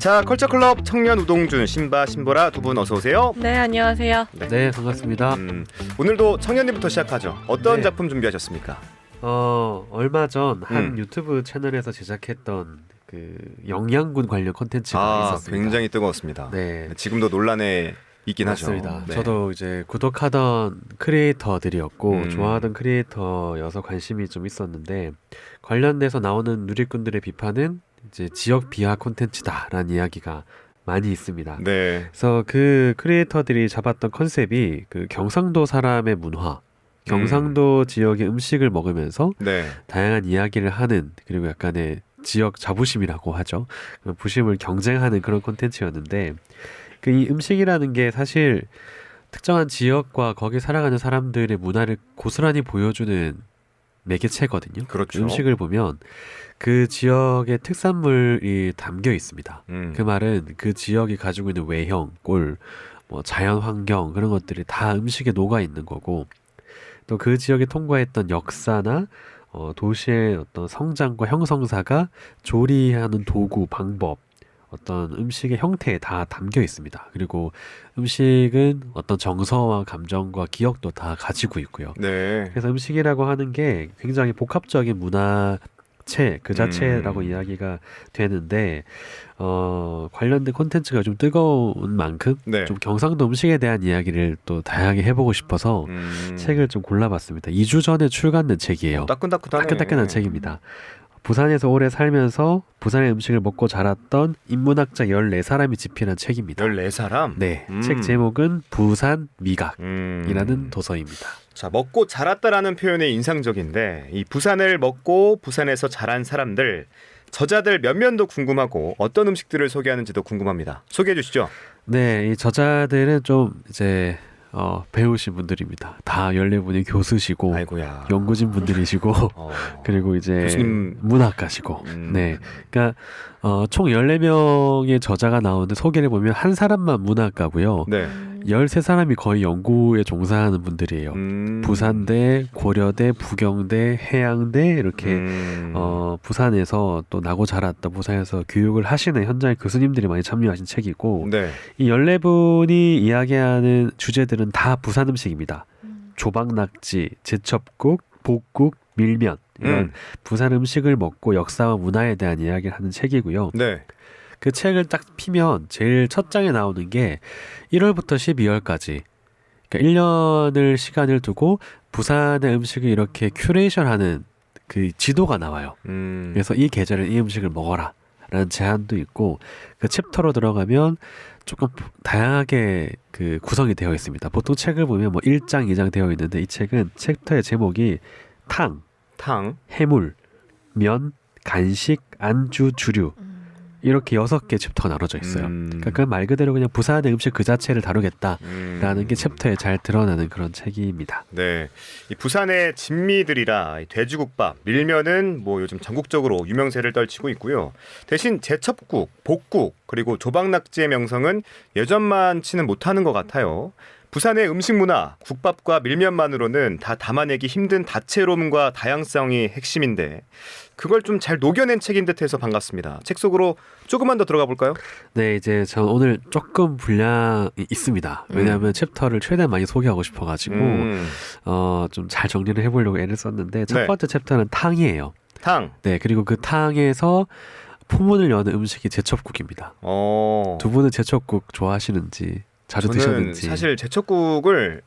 자, 컬처클럽 청년 우동준, 신바, 신보라 두 분 어서 오세요. 네, 안녕하세요. 네, 반갑습니다. 오늘도 청년님부터 시작하죠. 어떤 네. 작품 준비하셨습니까? 얼마 전 한 유튜브 채널에서 제작했던 그 영양군 관련 콘텐츠가 있었습니다. 굉장히 뜨거웠습니다. 네, 지금도 논란에 있긴 맞습니다. 하죠. 네. 저도 이제 구독하던 크리에이터들이었고 좋아하던 음. 크리에이터여서 관심이 좀 있었는데 관련돼서 나오는 누리꾼들의 비판은 이제 지역 비하 콘텐츠다라는 이야기가 많이 있습니다. 네. 그래서 그 크리에이터들이 잡았던 컨셉이 그 경상도 사람의 문화, 경상도 지역의 음식을 먹으면서 네. 다양한 이야기를 하는, 그리고 약간의 지역 자부심이라고 하죠. 그 부심을 경쟁하는 그런 콘텐츠였는데 그 이 음식이라는 게 사실 특정한 지역과 거기 살아가는 사람들의 문화를 고스란히 보여주는 매개체거든요. 그렇죠. 음식을 보면 그 지역의 특산물이 담겨 있습니다. 그 말은 그 지역이 가지고 있는 외형, 꼴, 뭐 자연 환경 그런 것들이 다 음식에 녹아 있는 거고, 또 그 지역에 통과했던 역사나 도시의 어떤 성장과 형성사가 조리하는 도구, 방법, 어떤 음식의 형태에 다 담겨 있습니다. 그리고 음식은 어떤 정서와 감정과 기억도 다 가지고 있고요. 네. 그래서 음식이라고 하는 게 굉장히 복합적인 문화체 그 자체라고 이야기가 되는데 관련된 콘텐츠가 좀 뜨거운 만큼 네. 좀 경상도 음식에 대한 이야기를 또 다양하게 해보고 싶어서 책을 좀 골라봤습니다. 2주 전에 출간된 책이에요. 따끈따끈하네. 따끈따끈한 책입니다. 부산에서 오래 살면서 부산의 음식을 먹고 자랐던 인문학자 14사람이 집필한 책입니다. 14사람? 네, 책 제목은 부산 미각이라는 이라는 도서입니다. 자, 먹고 자랐다라는 표현이 인상적인데 이 부산을 먹고 부산에서 자란 사람들, 저자들 면면도 궁금하고 어떤 음식들을 소개하는지도 궁금합니다. 소개해 주시죠. 네, 이 저자들은 좀 이제 배우신 분들입니다. 다 14분이 교수시고 아이고야. 연구진 분들이시고 그리고 이제 교수님. 문학가시고 네, 그러니까 총 14명의 저자가 나오는데 소개를 보면 한 사람만 문학가고요. 네. 13사람이 거의 연구에 종사하는 분들이에요. 부산대, 고려대, 부경대, 해양대 이렇게 부산에서 또 나고 자랐다 부산에서 교육을 하시는 현장의 교수님들이 많이 참여하신 책이고 네. 이 14분이 이야기하는 주제들은 다 부산 음식입니다. 조박낙지, 제첩국, 복국, 밀면 이런 부산 음식을 먹고 역사와 문화에 대한 이야기를 하는 책이고요. 네. 그 책을 딱 피면 제일 첫 장에 나오는 게 1월부터 12월까지 그러니까 1년을 시간을 두고 부산의 음식을 이렇게 큐레이션하는 그 지도가 나와요. 그래서 이 계절에 이 음식을 먹어라 라는 제안도 있고 그 챕터로 들어가면 조금 다양하게 그 구성이 되어 있습니다. 보통 책을 보면 뭐 1장, 2장 되어 있는데 이 책은 챕터의 제목이 탕, 해물, 면, 간식, 안주, 주류 이렇게 6개 챕터가 나눠져 있어요. 그러니까 그 말 그대로 그냥 부산의 음식 그 자체를 다루겠다라는 게 챕터에 잘 드러나는 그런 책입니다. 네, 이 부산의 진미들이라 돼지국밥, 밀면은 뭐 요즘 전국적으로 유명세를 떨치고 있고요. 대신 제첩국, 복국 그리고 조박낙지의 명성은 예전만치는 못하는 것 같아요. 부산의 음식 문화, 국밥과 밀면만으로는 다 담아내기 힘든 다채로움과 다양성이 핵심인데 그걸 좀 잘 녹여낸 책인 듯해서 반갑습니다. 책 속으로 조금만 더 들어가 볼까요? 네, 이제 전 오늘 조금 분량이 있습니다. 왜냐하면 챕터를 최대한 많이 소개하고 싶어가지고 좀 잘 정리를 해보려고 애를 썼는데 첫 번째 챕터는 탕이에요. 탕. 네, 그리고 그 탕에서 포문을 여는 음식이 제첩국입니다. 두 분은 제첩국 좋아하시는지 자주 저는 드셨는지. 사실 제첩국을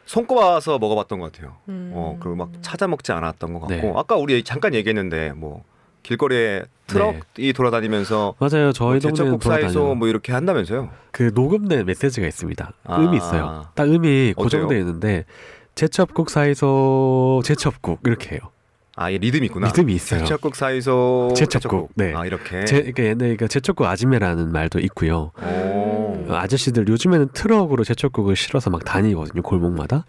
손꼽아서 먹어봤던 것 같아요. 그리고 막 찾아 먹지 않았던 것 같고 네. 아까 우리 잠깐 얘기했는데 뭐 길거리에 트럭이 돌아다니면서 맞아요. 저희 동네는 제첩국 사이소 돌아다녀요. 뭐 이렇게 한다면서요? 그 녹음된 메시지가 있습니다. 음이 있어요. 딱 음이 고정되어 있는데 제첩국 사이소 제첩국 이렇게 해요. 아, 이 리듬이 있구나. 리듬이 있어요. 제첩국 사이소 제첩국. 네. 아, 이렇게. 그러니까 옛날에 제첩국 아지매라는 말도 있고요. 아저씨들 요즘에는 트럭으로 제첩국을 실어서 막 다니거든요. 골목마다.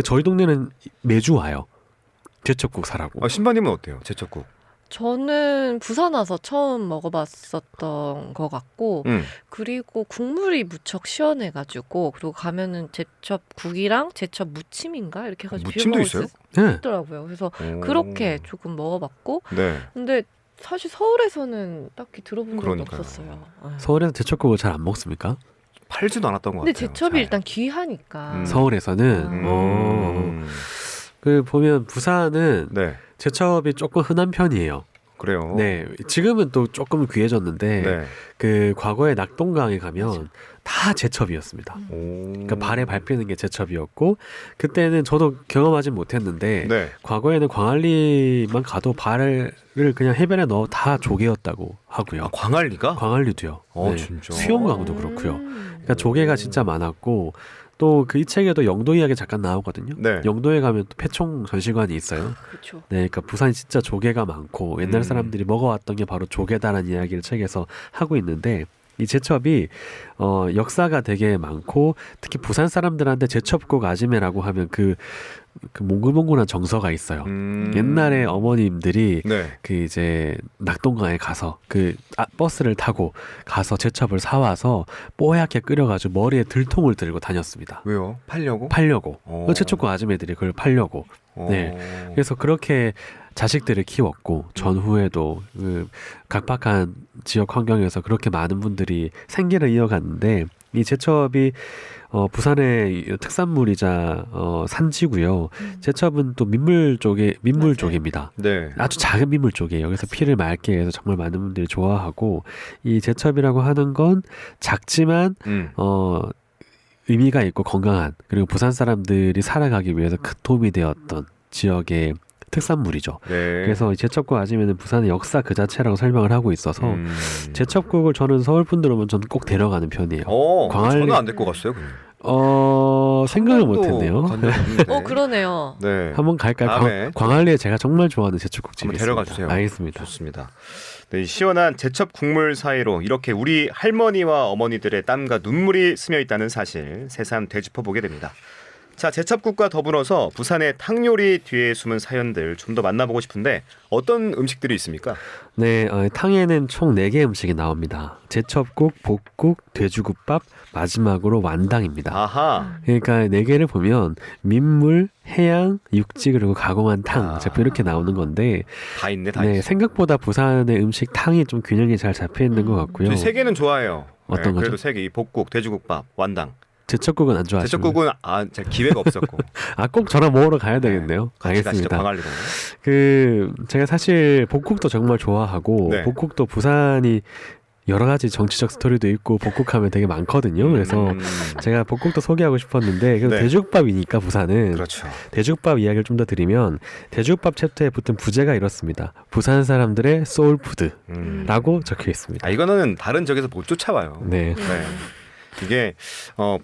저희 동네는 매주 와요. 제첩국 사라고. 신바님은 어때요? 제첩국. 저는 부산 와서 처음 먹어봤었던 것 같고 그리고 국물이 무척 시원해가지고 그리고 가면은 제첩국이랑 제첩 무침인가 이렇게 해가지고 무침도 있어요? 있더라고요. 그래서 그렇게 조금 먹어봤고 네. 근데 사실 서울에서는 딱히 들어본 적이 그러니까요. 없었어요. 네. 서울에서 제첩국을 잘 안 먹습니까? 팔지도 않았던 것 근데 같아요. 제첩이 잘. 일단 귀하니까. 서울에서는 그 보면 부산은 네, 제첩이 조금 흔한 편이에요. 그래요. 네, 지금은 또 조금 귀해졌는데 네. 그 과거에 낙동강에 가면 다 제첩이었습니다. 오. 그러니까 발에 밟히는 게 제첩이었고 그때는 저도 경험하진 못했는데 네. 과거에는 광안리만 가도 발을 그냥 해변에 넣어 다 조개였다고 하고요. 아, 광안리가? 광안리도요. 네. 진짜. 수영강도 그렇고요. 그러니까 조개가 진짜 많았고 또 그 이 책에도 영도 이야기 잠깐 나오거든요. 네. 영도에 가면 또 폐총 전시관이 있어요. 그렇죠. 네, 그러니까 부산이 진짜 조개가 많고 옛날 사람들이 먹어왔던 게 바로 조개다라는 이야기를 책에서 하고 있는데 이 제첩이 역사가 되게 많고 특히 부산 사람들한테 제첩국 아지매라고 하면 그 몽글몽글한 정서가 있어요. 옛날에 어머님들이 네. 그 이제 낙동강에 가서 버스를 타고 가서 제첩을 사와서 뽀얗게 끓여가지고 머리에 들통을 들고 다녔습니다. 왜요? 팔려고? 팔려고. 어. 제첩국 아줌매들이 그걸 팔려고. 네. 그래서 그렇게 자식들을 키웠고 전후에도 그 각박한 지역 환경에서 그렇게 많은 분들이 생계를 이어갔는데 이 제첩이 부산의 특산물이자 산지고요. 제첩은 또 민물 맞아요. 쪽입니다. 네. 아주 작은 민물 쪽이에요. 그래서 피를 맑게 해서 정말 많은 분들이 좋아하고 이 제첩이라고 하는 건 작지만 의미가 있고 건강한 그리고 부산 사람들이 살아가기 위해서 큰 도움이 되었던 지역의 특산물이죠. 네. 그래서 이 제첩국 아지매는 부산의 역사 그 자체라고 설명을 하고 있어서 제첩국을 저는 서울 분들 오면 저는 꼭 데려가는 편이에요. 저는 안 될 것 같아요. 그냥. 생각을 못했네요. 간 적이 없는데. 그러네요. 네. 한번 갈까요? 다음에 광안리에 제가 정말 좋아하는 제첩국 집이 한번 데려가 있습니다. 주세요. 알겠습니다. 좋습니다. 네, 이 시원한 제첩 국물 사이로 이렇게 우리 할머니와 어머니들의 땀과 눈물이 스며 있다는 사실 새삼 되짚어보게 됩니다. 자, 제첩국과 더불어서 부산의 탕요리 뒤에 숨은 사연들 좀 더 만나보고 싶은데 어떤 음식들이 있습니까? 네, 탕에는 총 4개 음식이 나옵니다. 제첩국, 볶국, 돼지국밥, 마지막으로 완당입니다. 아하. 그러니까 4개를 보면 민물, 해양, 육지 그리고 가공한 탕 제품 이렇게 나오는 건데 다 있네, 다 네, 있어. 생각보다 부산의 음식 탕이 좀 균형이 잘 잡혀 있는 것 같고요. 저희 3개는 좋아해요. 어떤 그래도 거죠? 3개, 이 볶국, 돼지국밥, 완당. 제첩국은 안 좋아하시나요? 제첩국은 제가 기회가 없었고. 꼭 저랑 먹으러 가야 되겠네요. 같이 가시죠, 알겠습니다. 광안리로. 제가 사실 볶국도 정말 좋아하고 네. 볶국도 부산이 여러 가지 정치적 스토리도 있고 볶국하면 되게 많거든요. 그래서 제가 볶국도 소개하고 싶었는데 그래도 네. 돼지국밥이니까 부산은 그렇죠. 돼지국밥 이야기를 좀 더 드리면 돼지국밥 챕터에 붙은 부제가 이렇습니다. 부산 사람들의 소울푸드라고 적혀 있습니다. 이거는 다른 지역에서 못 쫓아와요. 네. 네. 이게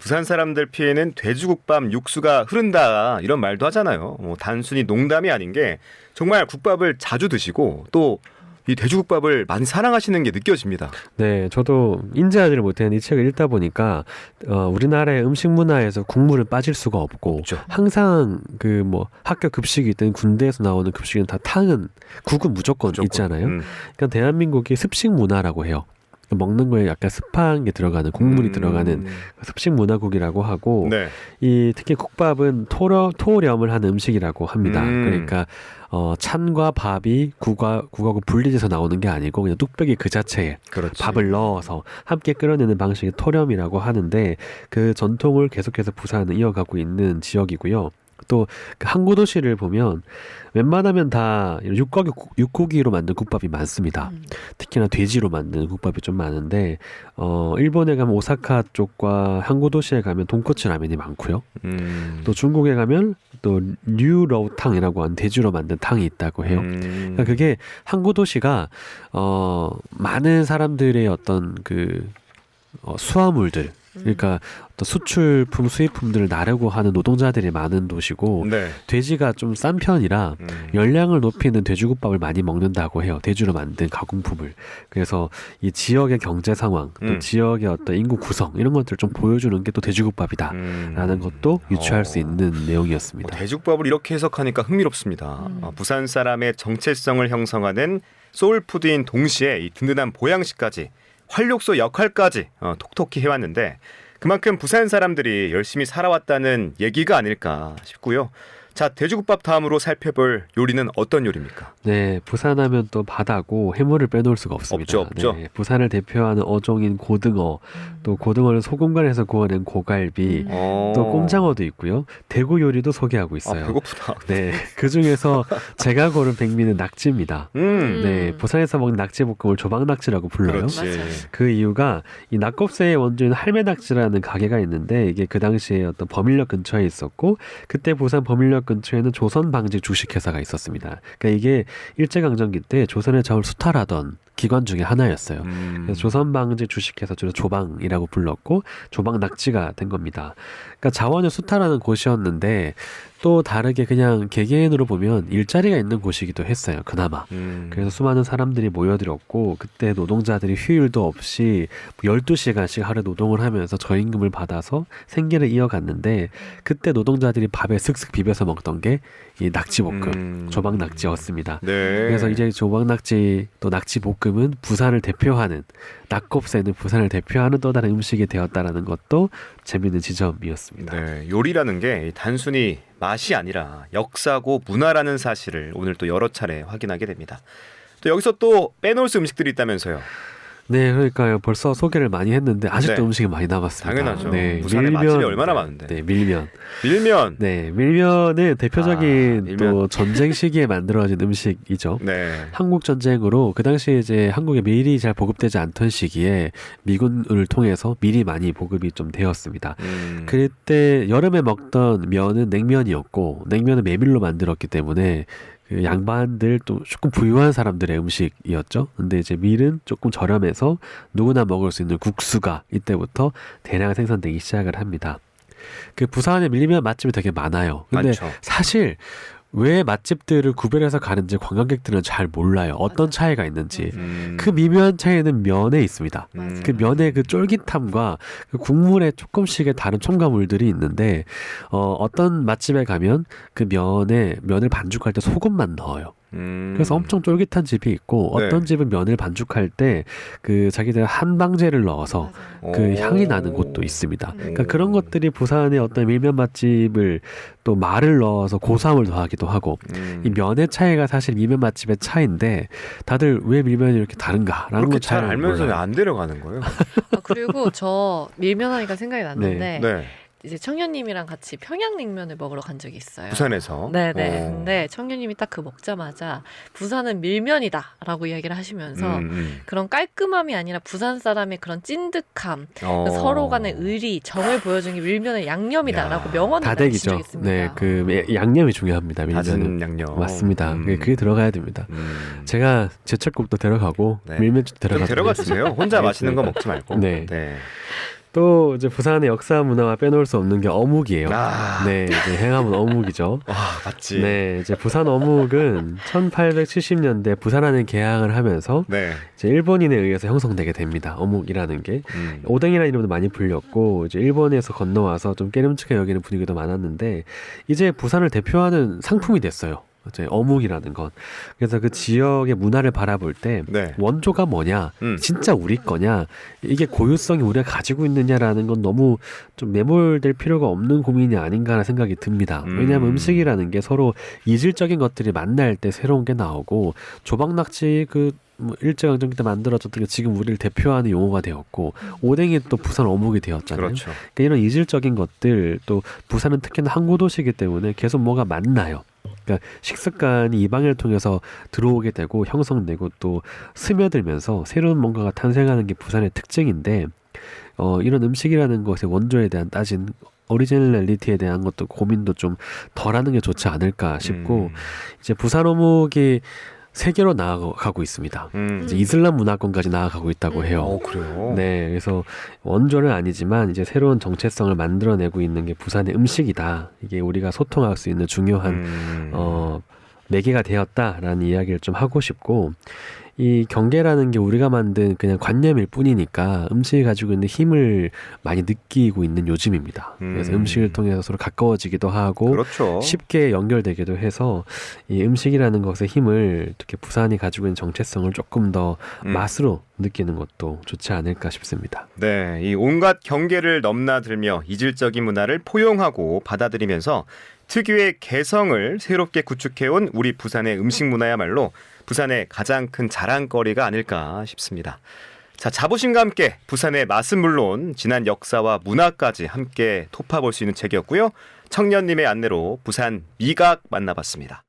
부산 사람들 피에는 돼지국밥 육수가 흐른다 이런 말도 하잖아요. 단순히 농담이 아닌 게 정말 국밥을 자주 드시고 또 이 돼지국밥을 많이 사랑하시는 게 느껴집니다. 네, 저도 인지하지를 못했는데 이 책을 읽다 보니까 우리나라의 음식 문화에서 국물은 빠질 수가 없고 없죠. 항상 그 뭐 학교 급식이든 군대에서 나오는 급식은 다 국은 무조건 있잖아요. 그러니까 대한민국이 습식 문화라고 해요. 먹는 거에 약간 습한 게 들어가는 국물이 들어가는 습식 문화국이라고 하고 네. 이 특히 국밥은 토렴을 하는 음식이라고 합니다. 그러니까 찬과 밥이 국하고 분리돼서 나오는 게 아니고 그냥 뚝배기 그 자체에 그렇지. 밥을 넣어서 함께 끓여내는 방식이 토렴이라고 하는데 그 전통을 계속해서 부산은 이어가고 있는 지역이고요. 또 그 항구 도시를 보면 웬만하면 다 육고기로 만든 국밥이 많습니다. 특히나 돼지로 만든 국밥이 좀 많은데 일본에 가면 오사카 쪽과 항구 도시에 가면 돈코츠 라면이 많고요. 또 중국에 가면 또 류러우탕이라고 하는 돼지로 만든 탕이 있다고 해요. 그러니까 그게 항구 도시가 많은 사람들의 어떤 수화물들 그러니까 어떤 수출품, 수입품들을 나르고 하는 노동자들이 많은 도시고 네. 돼지가 좀 싼 편이라 열량을 높이는 돼지국밥을 많이 먹는다고 해요. 돼지로 만든 가공품을. 그래서 이 지역의 경제 상황, 또 지역의 어떤 인구 구성 이런 것들을 좀 보여주는 게 또 돼지국밥이다라는 것도 유추할 수 있는 내용이었습니다. 돼지국밥을 이렇게 해석하니까 흥미롭습니다. 부산 사람의 정체성을 형성하는 소울푸드인 동시에 이 든든한 보양식까지 활력소 역할까지 톡톡히 해왔는데 그만큼 부산 사람들이 열심히 살아왔다는 얘기가 아닐까 싶고요. 자, 돼지국밥 다음으로 살펴볼 요리는 어떤 요리입니까? 네, 부산하면 또 바다고 해물을 빼놓을 수가 없습니다. 없죠. 네, 부산을 대표하는 어종인 고등어, 또 고등어를 소금간에서 구워낸 고갈비, 또 꼼장어도 있고요. 대구 요리도 소개하고 있어요. 배고프다. 네, 그 중에서 제가 고른 백미는 낙지입니다. 네, 부산에서 먹는 낙지볶음을 조박낙지라고 불러요. 그렇지. 맞아요. 그 이유가 이 낙곱새의 원조인 할매낙지라는 가게가 있는데 이게 그 당시에 어떤 범인력 근처에 있었고 그때 부산 범인력 근처에는 조선방직 주식회사가 있었습니다. 그러니까 이게 일제강점기 때 조선의 적을 수탈하던 기관 중에 하나였어요. 그래서 조선방직 주식회사 줄여 조방이라고 불렀고 조방낙지가 된 겁니다. 그러니까 자원을 수탈하는 곳이었는데 또 다르게 그냥 개개인으로 보면 일자리가 있는 곳이기도 했어요. 그나마. 그래서 수많은 사람들이 모여들었고 그때 노동자들이 휴일도 없이 12시간씩 하루 노동을 하면서 저임금을 받아서 생계를 이어갔는데 그때 노동자들이 밥에 슥슥 비벼서 먹던 게 이 낙지볶음, 조박낙지였습니다. 네. 그래서 이제 조박낙지 또 낙지볶음은 부산을 대표하는 낙곱새는 부산을 대표하는 또 다른 음식이 되었다라는 것도 재미있는 지점이었습니다. 네, 요리라는 게 단순히 맛이 아니라 역사고 문화라는 사실을 오늘 또 여러 차례 확인하게 됩니다. 또 여기서 또 빼놓을 수 음식들이 있다면서요. 네, 그러니까요. 벌써 소개를 많이 했는데 아직도 네. 음식이 많이 남았습니다. 당연하죠. 네, 부산에 맛집이 얼마나 많은데. 네, 밀면. 밀면. 네, 밀면은 대표적인 밀면. 또 전쟁 시기에 만들어진 음식이죠. 네. 한국 전쟁으로 그 당시에 이제 한국에 밀이 잘 보급되지 않던 시기에 미군을 통해서 밀이 많이 보급이 좀 되었습니다. 그때 여름에 먹던 면은 냉면이었고 냉면은 메밀로 만들었기 때문에 그 양반들 또 조금 부유한 사람들의 음식이었죠. 근데 이제 밀은 조금 저렴해서 누구나 먹을 수 있는 국수가 이때부터 대량 생산되기 시작을 합니다. 그 부산에 밀면 맛집이 되게 많아요. 근데 많죠. 사실 왜 맛집들을 구별해서 가는지 관광객들은 잘 몰라요. 어떤 맞아요. 차이가 있는지. 그 미묘한 차이는 면에 있습니다. 그 면의 그 쫄깃함과 그 국물에 조금씩의 다른 첨가물들이 있는데 어떤 맛집에 가면 그 면을 반죽할 때 소금만 넣어요. 그래서 엄청 쫄깃한 집이 있고 네. 어떤 집은 면을 반죽할 때 그 자기들 한방제를 넣어서 맞아요. 그 향이 나는 곳도 있습니다. 그러니까 그런 것들이 부산의 어떤 밀면 맛집을 또 말을 넣어서 고소함을 더하기도 하고 이 면의 차이가 사실 밀면 맛집의 차이인데 다들 왜 밀면이 이렇게 다른가라는 그렇게 걸 잘 잘 알면서 왜 몰라요. 안 데려가는 거예요? 그리고 저 밀면 하니까 생각이 났는데 네. 이제 청년님이랑 같이 평양냉면을 먹으러 간 적이 있어요. 부산에서. 네네. 근데 청년님이 딱 그 먹자마자 부산은 밀면이다라고 이야기를 하시면서 그런 깔끔함이 아니라 부산 사람의 그런 찐득함, 서로 간의 의리, 정을 보여준 게 밀면의 양념이다라고 야, 명언을 남기신 다대기죠. 적이 있습니다. 네, 그 양념이 중요합니다. 밀면은. 다진 양념. 맞습니다. 그게 들어가야 됩니다. 제가 제철국도 데려가고 네. 밀면도 좀 데려가 주세요. 혼자 맛있는 거 먹지 말고. 네. 또 이제 부산의 역사 문화와 빼놓을 수 없는 게 어묵이에요. 네, 이제 행하면 어묵이죠. 와, 맞지. 네, 이제 부산 어묵은 1870년대 부산하는 개항을 하면서 네. 이제 일본인에 의해서 형성되게 됩니다. 어묵이라는 게 오뎅이라는 이름도 많이 불렸고 이제 일본에서 건너와서 좀 깨름직하게 여기는 분위기도 많았는데 이제 부산을 대표하는 상품이 됐어요. 이제 어묵이라는 건. 그래서 그 지역의 문화를 바라볼 때 네. 원조가 뭐냐, 진짜 우리 거냐, 이게 고유성이 우리가 가지고 있느냐라는 건 너무 좀 매몰될 필요가 없는 고민이 아닌가라는 생각이 듭니다. 왜냐하면 음식이라는 게 서로 이질적인 것들이 만날 때 새로운 게 나오고 조박낙지 뭐 일제강점기 때 만들어졌던 게 지금 우리를 대표하는 용어가 되었고 오뎅이 또 부산 어묵이 되었잖아요. 그렇죠. 그러니까 이런 이질적인 것들 또 부산은 특히나 항구 도시이기 때문에 계속 뭐가 만나요. 그러니까 식습관이 이방인을 통해서 들어오게 되고 형성되고 또 스며들면서 새로운 뭔가가 탄생하는 게 부산의 특징인데 이런 음식이라는 것의 원조에 대한 따진 오리지널리티에 대한 것도 고민도 좀 덜하는 게 좋지 않을까 싶고 이제 부산 어묵이 세계로 나아가고 있습니다. 이제 이슬람 문화권까지 나아가고 있다고 해요. 그래요? 네, 그래서 원조는 아니지만 이제 새로운 정체성을 만들어내고 있는 게 부산의 음식이다. 이게 우리가 소통할 수 있는 중요한 매개가 되었다라는 이야기를 좀 하고 싶고 이 경계라는 게 우리가 만든 그냥 관념일 뿐이니까 음식이 가지고 있는 힘을 많이 느끼고 있는 요즘입니다. 그래서 음식을 통해서 서로 가까워지기도 하고 그렇죠. 쉽게 연결되기도 해서 이 음식이라는 것의 힘을 특히 부산이 가지고 있는 정체성을 조금 더 맛으로 느끼는 것도 좋지 않을까 싶습니다. 네, 이 온갖 경계를 넘나들며 이질적인 문화를 포용하고 받아들이면서 특유의 개성을 새롭게 구축해온 우리 부산의 음식 문화야말로 부산의 가장 큰 자랑거리가 아닐까 싶습니다. 자, 자부심과 함께 부산의 맛은 물론 지난 역사와 문화까지 함께 톱파볼 수 있는 책이었고요. 청년님의 안내로 부산 미각 만나봤습니다.